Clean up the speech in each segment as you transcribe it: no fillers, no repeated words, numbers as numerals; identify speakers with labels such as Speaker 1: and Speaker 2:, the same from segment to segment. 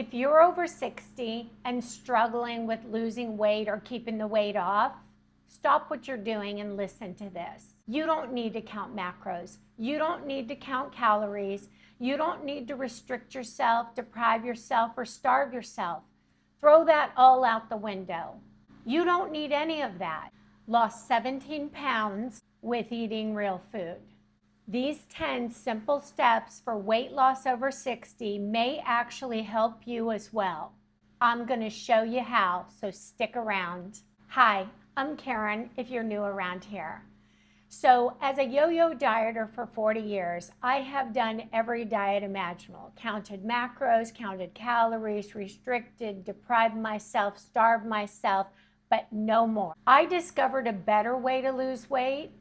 Speaker 1: If you're over 60 and struggling with losing weight or keeping the weight off, stop what you're doing and listen to this. You don't need to count macros. You don't need to count calories. You don't need to restrict yourself, deprive yourself, or starve yourself. Throw that all out the window. You don't need any of that. Lost 17 pounds with eating real food. These 10 simple steps for weight loss over 60 may actually help you as well. I'm going to show you how, so stick around. Hi, I'm Karen, if you're new around here. So as a yo-yo dieter for 40 years, I have done every diet imaginable. Counted macros, counted calories, restricted, deprived myself, starved myself, but no more. I discovered a better way to lose weight.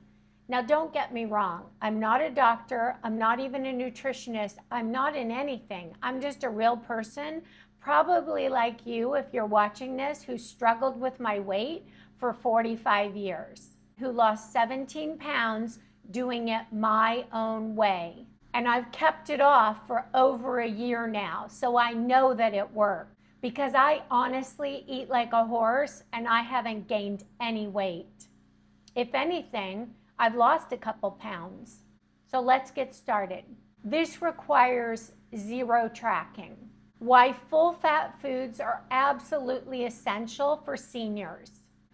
Speaker 1: Now, don't get me wrong. I'm not a doctor. I'm not even a nutritionist. I'm not in anything. I'm just a real person, probably like you if you're watching this, who struggled with my weight for 45 years, who lost 17 pounds doing it my own way. And I've kept it off for over a year now, so I know that it worked because I honestly eat like a horse and I haven't gained any weight. If anything, I've lost a couple pounds. So let's get started. This requires zero tracking. Why full fat foods are absolutely essential for seniors.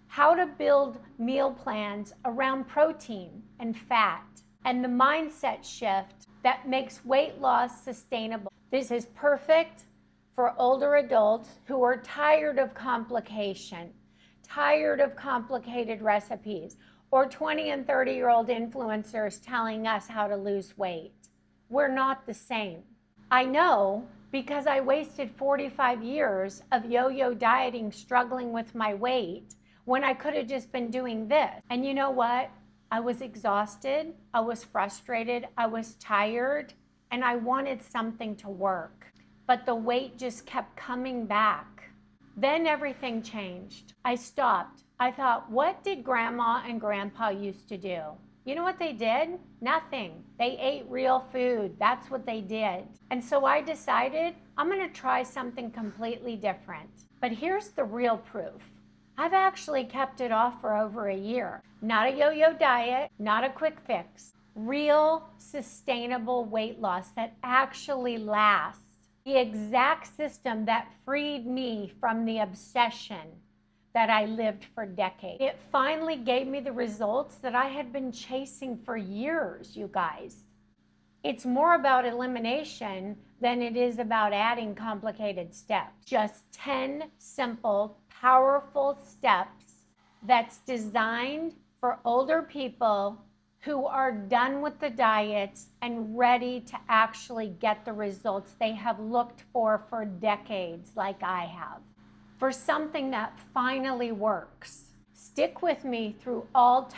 Speaker 1: How to build meal plans around protein and fat, and the mindset shift that makes weight loss sustainable. This is perfect for older adults who are tired of complication, tired of complicated recipes, or 20 and 30-year-old influencers telling us how to lose weight. We're not the same. I know because I wasted 45 years of yo-yo dieting, struggling with my weight, when I could have just been doing this. And you know what? I was exhausted, I was frustrated, I was tired, and I wanted something to work. But the weight just kept coming back. Then everything changed. I stopped. I thought, what did grandma and grandpa used to do? You know what they did? Nothing. They ate real food. That's what they did. And so I decided I'm going to try something completely different. But here's the real proof. I've actually kept it off for over a year. Not a yo-yo diet, not a quick fix. Real sustainable weight loss that actually lasts. The exact system that freed me from the obsession that I lived for decades. It finally gave me the results that I had been chasing for years, you guys. It's more about elimination than it is about adding complicated steps. Just 10 simple, powerful steps that's designed for older people who are done with the diets and ready to actually get the results they have looked for decades, like I have. For something that finally works. Stick with me through all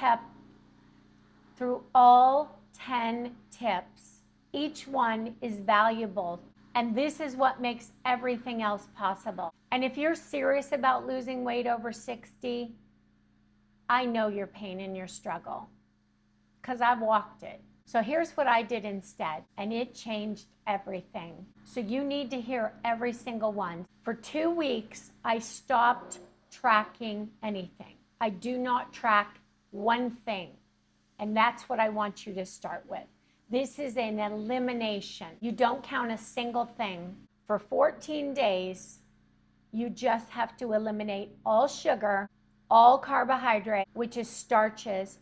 Speaker 1: 10 tips. Each one is valuable, and this is what makes everything else possible. And if you're serious about losing weight over 60, I know your pain and your struggle because I've walked it. So here's what I did instead, and it changed everything. So you need to hear every single one. For 2 weeks, I stopped tracking anything. I do not track one thing, and that's what I want you to start with. This is an elimination. You don't count a single thing. For 14 days, you just have to eliminate all sugar, all carbohydrate, which is starches,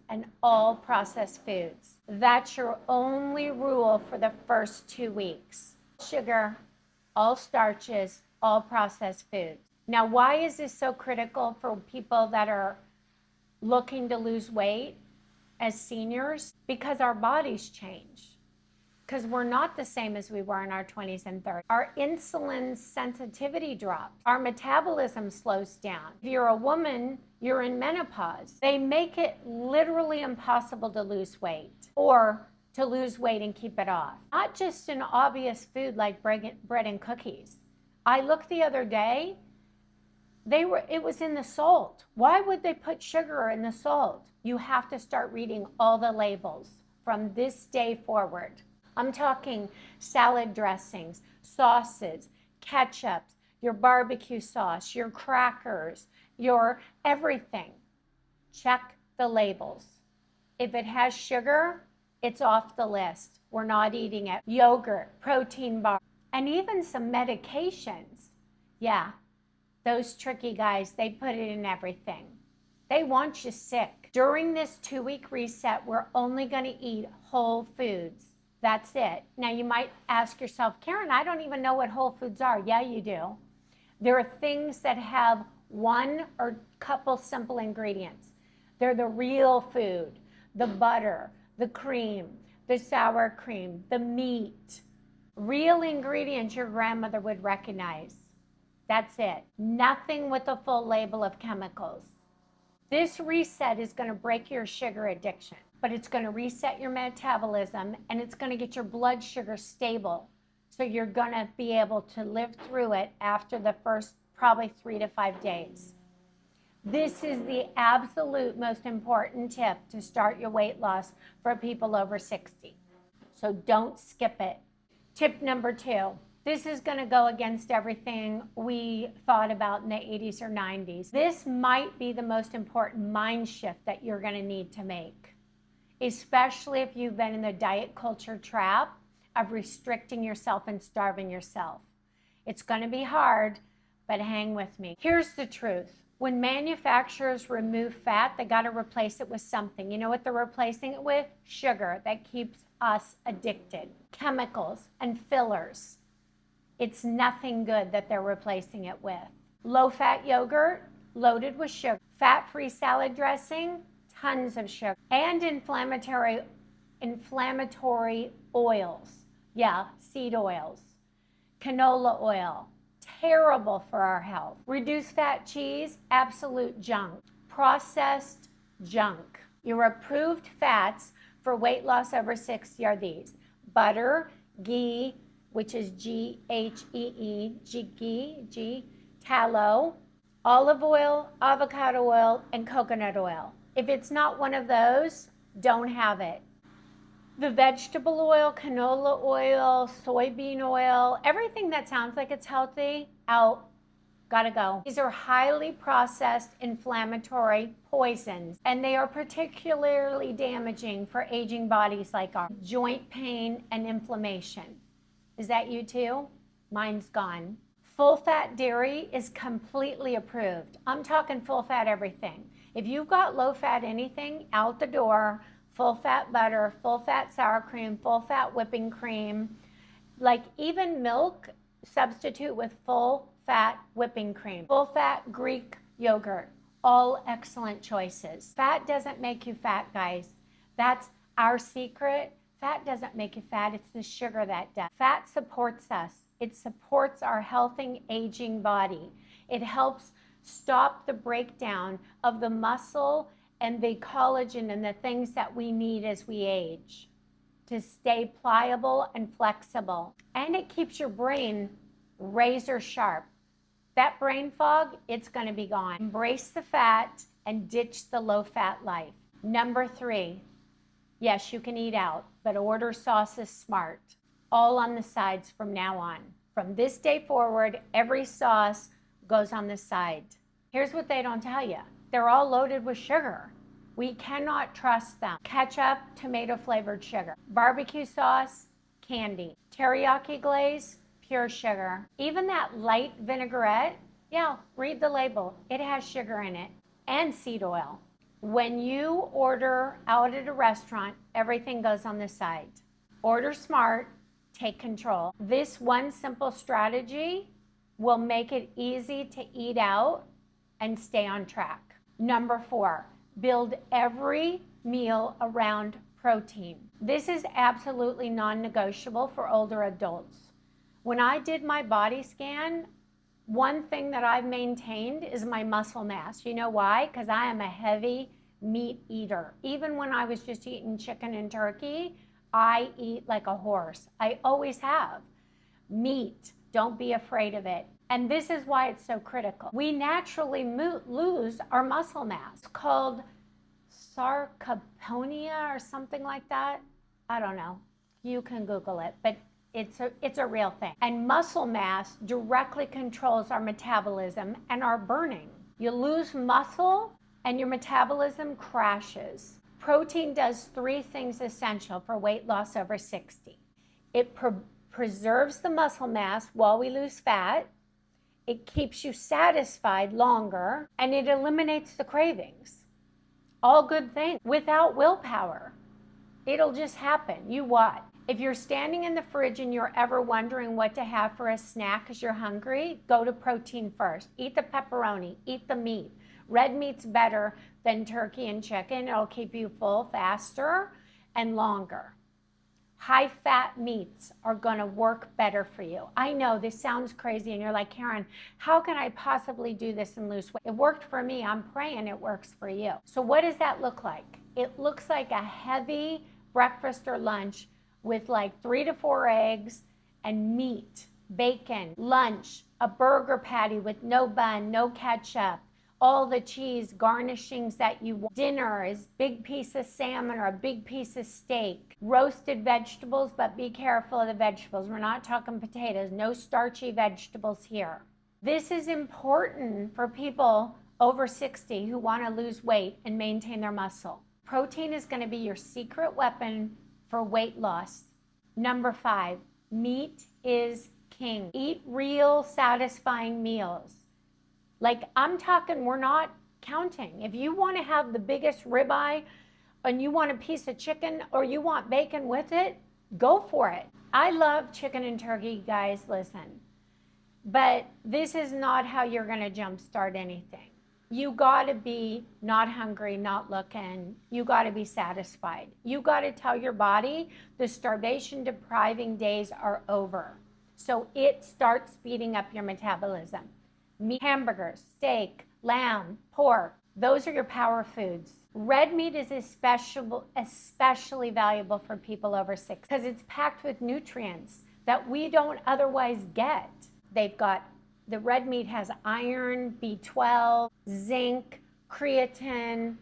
Speaker 1: and all processed foods. That's your only rule for the first 2 weeks. Sugar, all starches, all processed foods. Now, why is this so critical for people that are looking to lose weight as seniors? Because our bodies change. Because we're not the same as we were in our 20s and 30s. Our insulin sensitivity drops. Our metabolism slows down. If you're a woman, you're in menopause. They make it literally impossible to lose weight or to lose weight and keep it off. Not just an obvious food like bread and cookies. I looked the other day, it was in the salt. Why would they put sugar in the salt? You have to start reading all the labels from this day forward. I'm talking salad dressings, sauces, ketchups, your barbecue sauce, your crackers, your everything. Check the labels. If it has sugar, it's off the list. We're not eating it. Yogurt, protein bar, and even some medications. Yeah, those tricky guys, they put it in everything. They want you sick. During this 2-week reset, we're only going to eat whole foods. That's it. Now, you might ask yourself, Karen, I don't even know what whole foods are. Yeah, you do. There are things that have one or couple simple ingredients. They're the real food, the butter, the cream, the sour cream, the meat. Real ingredients your grandmother would recognize. That's it. Nothing with a full label of chemicals. This reset is going to break your sugar addiction, but it's going to reset your metabolism and it's going to get your blood sugar stable. So you're going to be able to live through it after the first probably 3 to 5 days. This is the absolute most important tip to start your weight loss for people over 60. So don't skip it. Tip number 2. This is going to go against everything we thought about in the 80s or 90s. This might be the most important mind shift that you're going to need to make, especially if you've been in the diet culture trap of restricting yourself and starving yourself. It's going to be hard, but hang with me. Here's the truth. When manufacturers remove fat, they got to replace it with something. You know what they're replacing it with? Sugar that keeps us addicted. Chemicals and fillers. It's nothing good that they're replacing it with. Low-fat yogurt, loaded with sugar. Fat-free salad dressing, tons of sugar. And inflammatory oils. Yeah, seed oils. Canola oil. Terrible for our health. Reduced fat cheese, absolute junk. Processed junk. Your approved fats for weight loss over 60 are these: butter, ghee, which is G-H-E-E, ghee, tallow, olive oil, avocado oil, and coconut oil. If it's not one of those, don't have it. The vegetable oil, canola oil, soybean oil, everything that sounds like it's healthy, out, gotta go. These are highly processed inflammatory poisons, and they are particularly damaging for aging bodies like ours. Joint pain and inflammation. Is that you too? Mine's gone. Full-fat dairy is completely approved. I'm talking full-fat everything. If you've got low-fat anything, out the door. Full-fat butter, full-fat sour cream, full-fat whipping cream. Like even milk, substitute with full-fat whipping cream. Full-fat Greek yogurt, all excellent choices. Fat doesn't make you fat, guys. That's our secret. Fat doesn't make you fat, it's the sugar that does. Fat supports us. It supports our healthy, aging body. It helps stop the breakdown of the muscle and the collagen and the things that we need as we age to stay pliable and flexible. And it keeps your brain razor sharp. That brain fog, it's going to be gone. Embrace the fat and ditch the low-fat life. Number 3, yes, you can eat out, but order sauces smart. All on the sides from now on. From this day forward, every sauce goes on the side. Here's what they don't tell you. They're all loaded with sugar. We cannot trust them. Ketchup, tomato-flavored sugar. Barbecue sauce, candy. Teriyaki glaze, pure sugar. Even that light vinaigrette, yeah, read the label. It has sugar in it and seed oil. When you order out at a restaurant, everything goes on the side. Order smart, take control. This one simple strategy will make it easy to eat out and stay on track. Number 4, build every meal around protein. This is absolutely non-negotiable for older adults. When I did my body scan, one thing that I've maintained is my muscle mass. You know why? Because I am a heavy meat eater. Even when I was just eating chicken and turkey, I eat like a horse. I always have. Meat, don't be afraid of it. And this is why it's so critical. We naturally lose our muscle mass, called sarcopenia or something like that. I don't know. You can Google it, but it's a real thing. And muscle mass directly controls our metabolism and our burning. You lose muscle and your metabolism crashes. Protein does 3 things essential for weight loss over 60. It preserves the muscle mass while we lose fat. It keeps you satisfied longer, and it eliminates the cravings. All good things without willpower. It'll just happen. You watch. If you're standing in the fridge and you're ever wondering what to have for a snack because you're hungry, go to protein first. Eat the pepperoni, eat the meat. Red meat's better than turkey and chicken. It'll keep you full faster and longer. High-fat meats are going to work better for you. I know this sounds crazy and you're like, Karen, how can I possibly do this and lose weight? It worked for me. I'm praying it works for you. So what does that look like? It looks like a heavy breakfast or lunch with like 3 to 4 eggs and meat, bacon, lunch, a burger patty with no bun, no ketchup, all the cheese, garnishings that you want. Dinner is big piece of salmon or a big piece of steak. Roasted vegetables, but be careful of the vegetables. We're not talking potatoes, no starchy vegetables here. This is important for people over 60 who want to lose weight and maintain their muscle. Protein is going to be your secret weapon for weight loss. Number 5, meat is king. Eat real, satisfying meals. Like I'm talking, we're not counting. If you want to have the biggest ribeye and you want a piece of chicken or you want bacon with it, go for it. I love chicken and turkey, guys, listen. But this is not how you're going to jumpstart anything. You got to be not hungry, not looking. You got to be satisfied. You got to tell your body the starvation depriving days are over. So it starts speeding up your metabolism. Meat, hamburgers, steak, lamb, pork, those are your power foods. Red meat is especially valuable for people over 60 because it's packed with nutrients that we don't otherwise get. The red meat has iron, B12, zinc, creatine,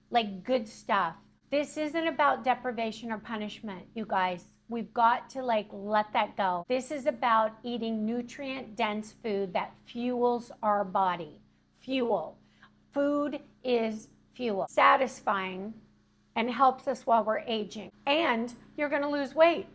Speaker 1: like good stuff. This isn't about deprivation or punishment, you guys. We've got to let that go. This is about eating nutrient-dense food that fuels our body. Fuel. Food is fuel. Satisfying and helps us while we're aging. And you're going to lose weight.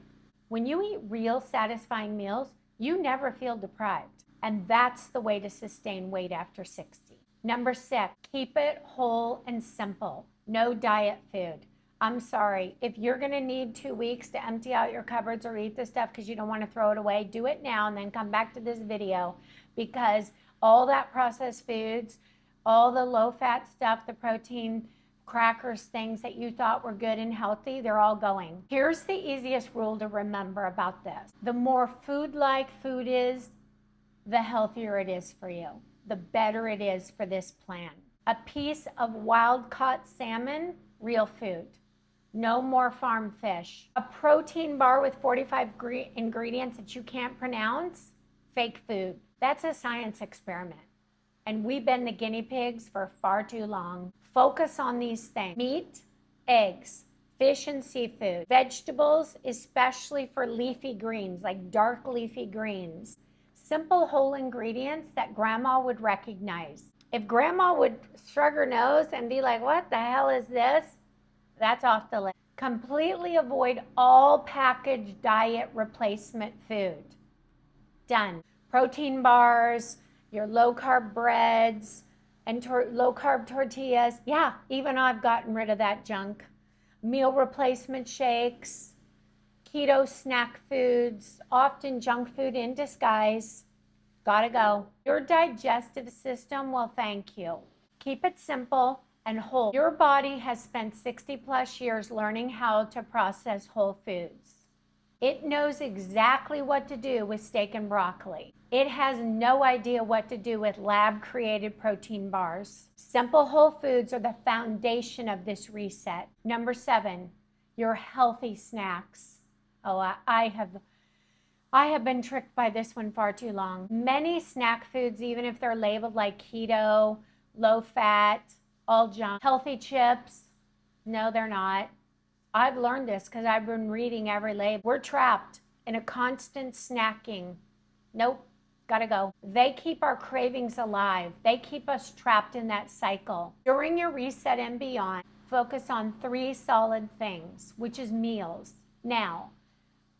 Speaker 1: When you eat real satisfying meals, you never feel deprived. And that's the way to sustain weight after 60. Number 6, keep it whole and simple. No diet food. I'm sorry, if you're going to need 2 weeks to empty out your cupboards or eat this stuff because you don't want to throw it away, do it now and then come back to this video, because all that processed foods, all the low-fat stuff, the protein, crackers, things that you thought were good and healthy, they're all going. Here's the easiest rule to remember about this. The more food-like food is, the healthier it is for you, the better it is for this plan. A piece of wild-caught salmon, real food. No more farm fish. A protein bar with 45 ingredients that you can't pronounce, fake food. That's a science experiment. And we've been the guinea pigs for far too long. Focus on these things. Meat, eggs, fish and seafood. Vegetables, especially for leafy greens, like dark leafy greens. Simple whole ingredients that grandma would recognize. If grandma would shrug her nose and be like, what the hell is this? That's off the list. Completely avoid all packaged diet replacement food. Done. Protein bars, your low-carb breads, and low-carb tortillas. Yeah, even I've gotten rid of that junk. Meal replacement shakes, keto snack foods, often junk food in disguise. Gotta go. Your digestive system will thank you. Keep it simple and whole. Your body has spent 60 plus years learning how to process whole foods. It knows exactly what to do with steak and broccoli. It has no idea what to do with lab-created protein bars. Simple whole foods are the foundation of this reset. Number 7, your healthy snacks. Oh, I have been tricked by this one far too long. Many snack foods, even if they're labeled like keto, low fat, all junk. Healthy chips, no, they're not. I've learned this because I've been reading every label. We're trapped in a constant snacking. Nope, gotta go. They keep our cravings alive. They keep us trapped in that cycle. During your reset and beyond, focus on 3 solid things, which is meals. Now,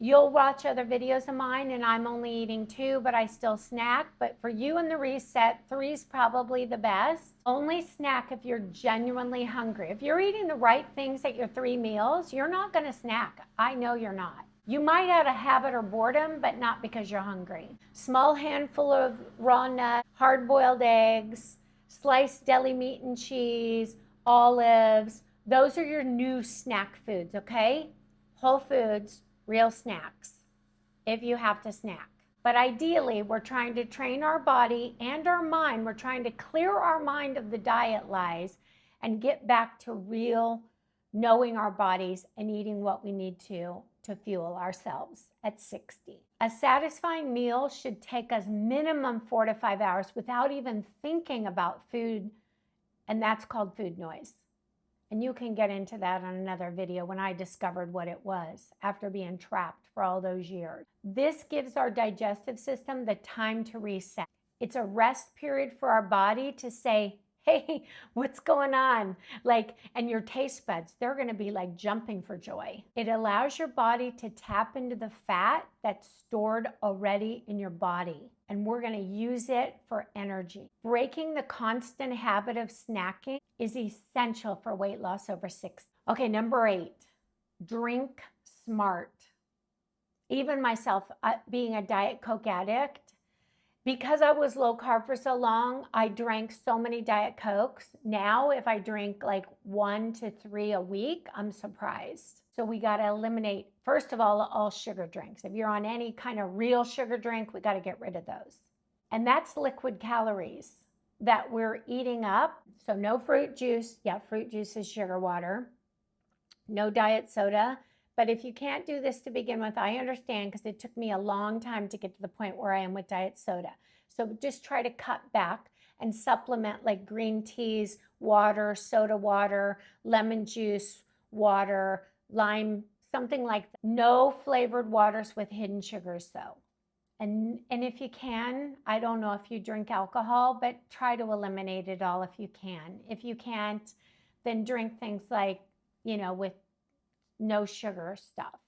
Speaker 1: you'll watch other videos of mine and I'm only eating 2, but I still snack. But for you in the reset, 3 is probably the best. Only snack if you're genuinely hungry. If you're eating the right things at your 3 meals, you're not gonna snack. I know you're not. You might out of habit or boredom, but not because you're hungry. Small handful of raw nuts, hard-boiled eggs, sliced deli meat and cheese, olives. Those are your new snack foods, okay? Whole foods, real snacks, if you have to snack. But ideally, we're trying to train our body and our mind. We're trying to clear our mind of the diet lies and get back to real knowing our bodies and eating what we need to fuel ourselves at 60. A satisfying meal should take us minimum 4 to 5 hours without even thinking about food, and that's called food noise. And you can get into that on another video when I discovered what it was after being trapped for all those years. This gives our digestive system the time to reset. It's a rest period for our body to say, hey, what's going on? And your taste buds, they're gonna be like jumping for joy. It allows your body to tap into the fat that's stored already in your body. And we're gonna use it for energy. Breaking the constant habit of snacking is essential for weight loss over 60. Okay, number 8, drink smart. Even myself, being a Diet Coke addict, because I was low carb for so long, I drank so many Diet Cokes. Now, if I drink like 1 to 3 a week, I'm surprised. So we got to eliminate, first of all sugar drinks. If you're on any kind of real sugar drink, we got to get rid of those. And that's liquid calories that we're eating up. So no fruit juice. Yeah, fruit juice is sugar water. No diet soda. But if you can't do this to begin with, I understand, because it took me a long time to get to the point where I am with diet soda. So just try to cut back and supplement like green teas, water, soda water, lemon juice, water, lime, something like that. No flavored waters with hidden sugars though. And if you can, I don't know if you drink alcohol, but try to eliminate it all if you can. If you can't, then drink things like, with no sugar stuff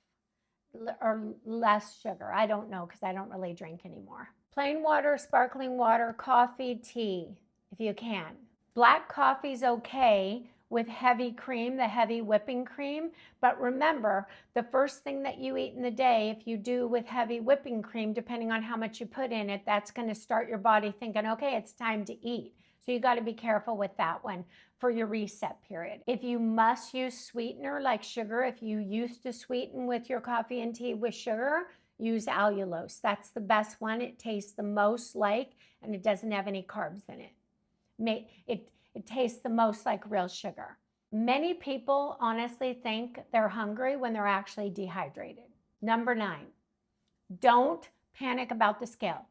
Speaker 1: or less sugar. I don't know because I don't really drink anymore. Plain water, sparkling water, coffee, tea, if you can. Black coffee's okay with heavy cream, the heavy whipping cream. But remember, the first thing that you eat in the day, if you do with heavy whipping cream, depending on how much you put in it, that's going to start your body thinking, okay, it's time to eat. So you got to be careful with that one for your reset period. If you must use sweetener like sugar, if you used to sweeten with your coffee and tea with sugar, use allulose. That's the best one. It tastes the most like, and it doesn't have any carbs in it. It tastes the most like real sugar. Many people honestly think they're hungry when they're actually dehydrated. Number 9, don't panic about the scale.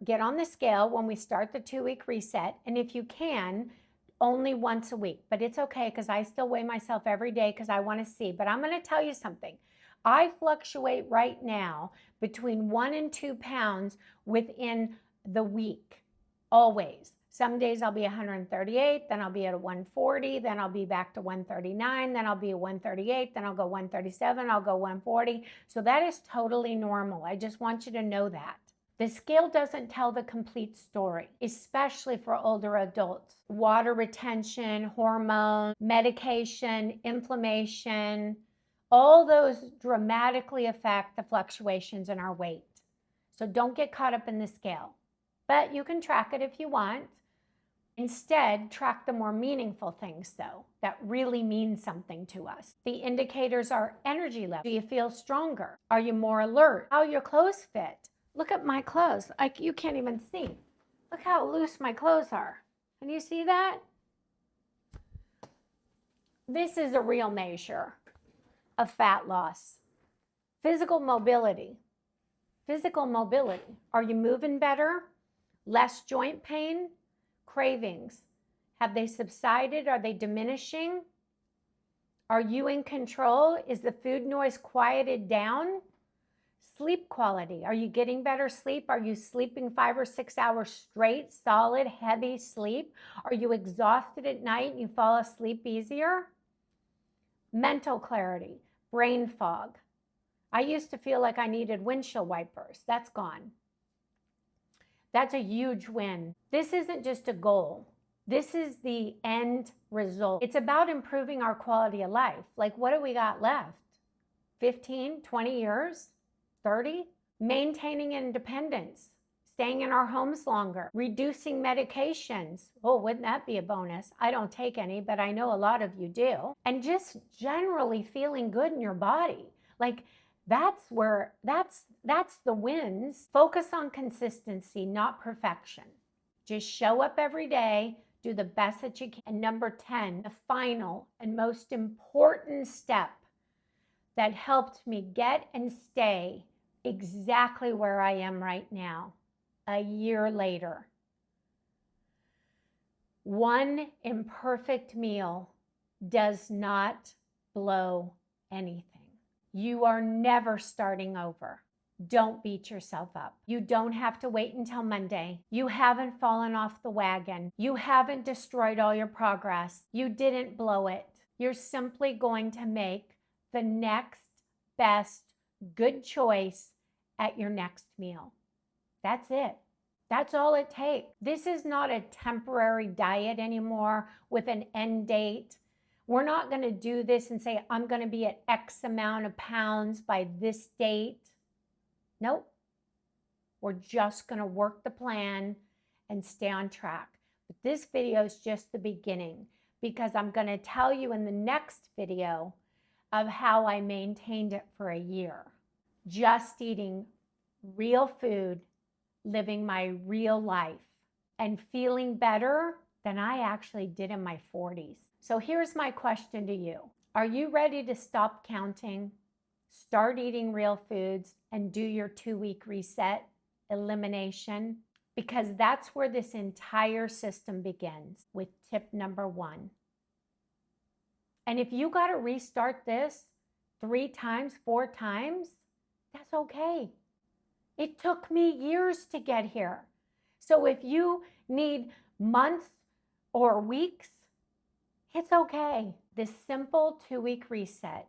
Speaker 1: Get on the scale when we start the 2-week reset. And if you can, only once a week. But it's okay because I still weigh myself every day because I want to see. But I'm going to tell you something. I fluctuate right now between 1 and 2 pounds within the week, always. Some days I'll be 138, then I'll be at a 140, then I'll be back to 139, then I'll be a 138, then I'll go 137, I'll go 140. So that is totally normal. I just want you to know that. The scale doesn't tell the complete story, especially for older adults. Water retention, hormone, medication, inflammation, all those dramatically affect the fluctuations in our weight. So don't get caught up in the scale. But you can track it if you want. Instead, track the more meaningful things, though, that really mean something to us. The indicators are energy level. Do you feel stronger? Are you more alert? How your clothes fit? Look at my clothes. You can't even see. Look how loose my clothes are. Can you see that? This is a real measure of fat loss. Physical mobility. Physical mobility. Are you moving better? Less joint pain? Cravings. Have they subsided? Are they diminishing? Are you in control? Is the food noise quieted down? Sleep quality. Are you getting better sleep? Are you sleeping 5 or 6 hours straight, solid, heavy sleep? Are you exhausted at night and you fall asleep easier? Mental clarity, brain fog. I used to feel like I needed windshield wipers. That's gone. That's a huge win. This isn't just a goal. This is the end result. It's about improving our quality of life. Like, what do we got left? 15, 20 years? 30? Maintaining independence, staying in our homes longer, reducing medications. Oh, wouldn't that be a bonus? I don't take any, but I know a lot of you do. And just generally feeling good in your body. Like, that's the wins. Focus on consistency, not perfection. Just show up every day, do the best that you can. And number 10, the final and most important step that helped me get and stay exactly where I am right now, a year later. One imperfect meal does not blow anything. You are never starting over. Don't beat yourself up. You don't have to wait until Monday. You haven't fallen off the wagon. You haven't destroyed all your progress. You didn't blow it. You're simply going to make the next best good choice at your next meal. That's it. That's all it takes. This is not a temporary diet anymore with an end date. We're not going to do this and say, I'm going to be at X amount of pounds by this date. Nope. We're just going to work the plan and stay on track. But this video is just the beginning, because I'm going to tell you in the next video of how I maintained it for a year. Just eating real food, living my real life, and feeling better than I actually did in my 40s. So here's my question to you. Are you ready to stop counting, start eating real foods, and do your 2-week reset, elimination? Because that's where this entire system begins, with tip number 1. And if you got to restart this 3 times, 4 times, that's okay. It took me years to get here. So if you need months or weeks, it's okay. This simple 2-week reset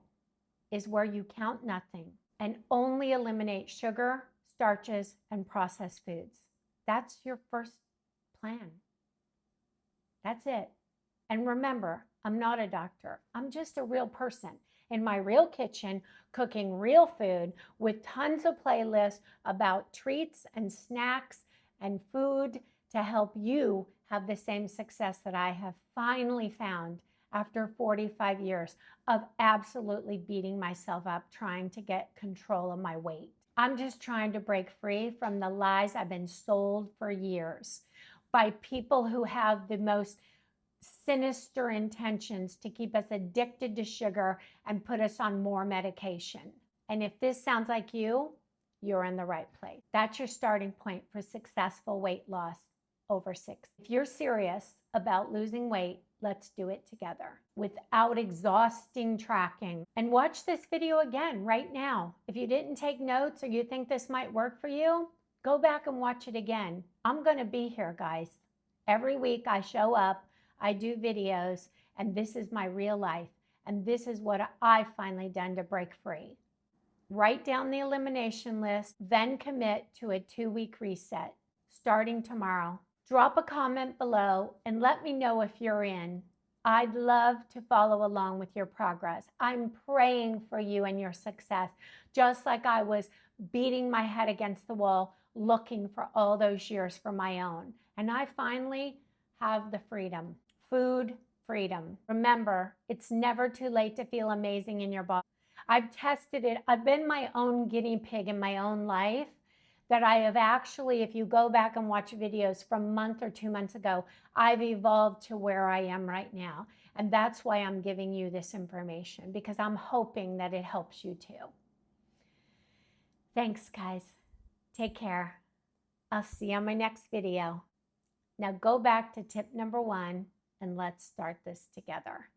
Speaker 1: is where you count nothing and only eliminate sugar, starches, and processed foods. That's your first plan. That's it. And remember, I'm not a doctor. I'm just a real person in my real kitchen, cooking real food with tons of playlists about treats and snacks and food to help you have the same success that I have finally found after 45 years of absolutely beating myself up trying to get control of my weight. I'm just trying to break free from the lies I've been sold for years by people who have the most sinister intentions to keep us addicted to sugar and put us on more medication. And if this sounds like you, you're in the right place. That's your starting point for successful weight loss over 6. If you're serious about losing weight, let's do it together without exhausting tracking. And watch this video again right now. If you didn't take notes or you think this might work for you, go back and watch it again. I'm going to be here, guys. Every week I show up, I do videos, and this is my real life. And this is what I've finally done to break free. Write down the elimination list, then commit to a 2-week reset starting tomorrow. Drop a comment below and let me know if you're in. I'd love to follow along with your progress. I'm praying for you and your success, just like I was beating my head against the wall, looking for all those years for my own. And I finally have the freedom. Food freedom. Remember, it's never too late to feel amazing in your body. I've tested it. I've been my own guinea pig in my own life, that I have actually, if you go back and watch videos from a month or 2 months ago, I've evolved to where I am right now. And that's why I'm giving you this information, because I'm hoping that it helps you too. Thanks, guys. Take care. I'll see you on my next video. Now go back to tip number 1 and let's start this together.